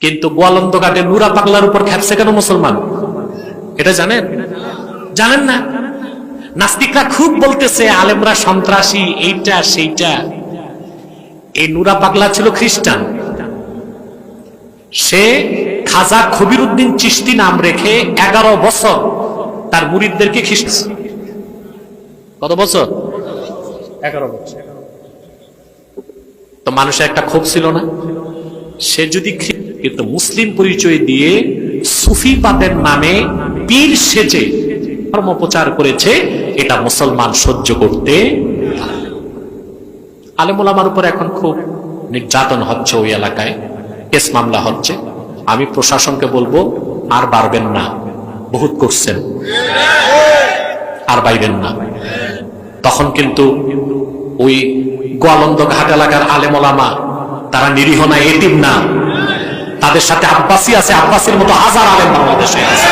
কিন্তু গোয়ালন্দ ঘাটে নুরা পাগলার উপর খেপছে কেন মুসলমান? এটা জানেন? জানেন না? নাস্তিকরা খুব বলতেছে আলেমরা সন্ত্রাসী, এইটা সেইটা। এই নুরা পাগলা ছিল খ্রিস্টান। সে খাজা খবিরউদ্দিন চিশতি নাম রেখে 11 বছর তার মুরিদদেরকে খ্রিস্টান। কত বছর? 11 বছর। তো মানুষের একটা ক্ষোভ ছিল না? সে যদি কিন্তু মুসলিম পরিচয় দিয়ে সুফিবাদের নামে পীর সেজে ধর্ম প্রচার করেছে, এটা মুসলমান সহ্য করতে পারে না। আলেম ওলামার উপর এখন খুব নির্যাতন হচ্ছে, ওই এলাকায় কেস মামলা হচ্ছে। আমি প্রশাসনকে বলবো আর বাড়বেন না, বহুত করছেন, আর বাইবেন না। তখন কিন্তু ওই গোয়ালন্দ ঘাট এলাকার আলেম ওলামা তারা নিরীহ না, এতিম না, তাদের সাথে আব্বাসী আছে, আব্বাসীর মতো হাজার আলেম বাংলাদেশে আছে।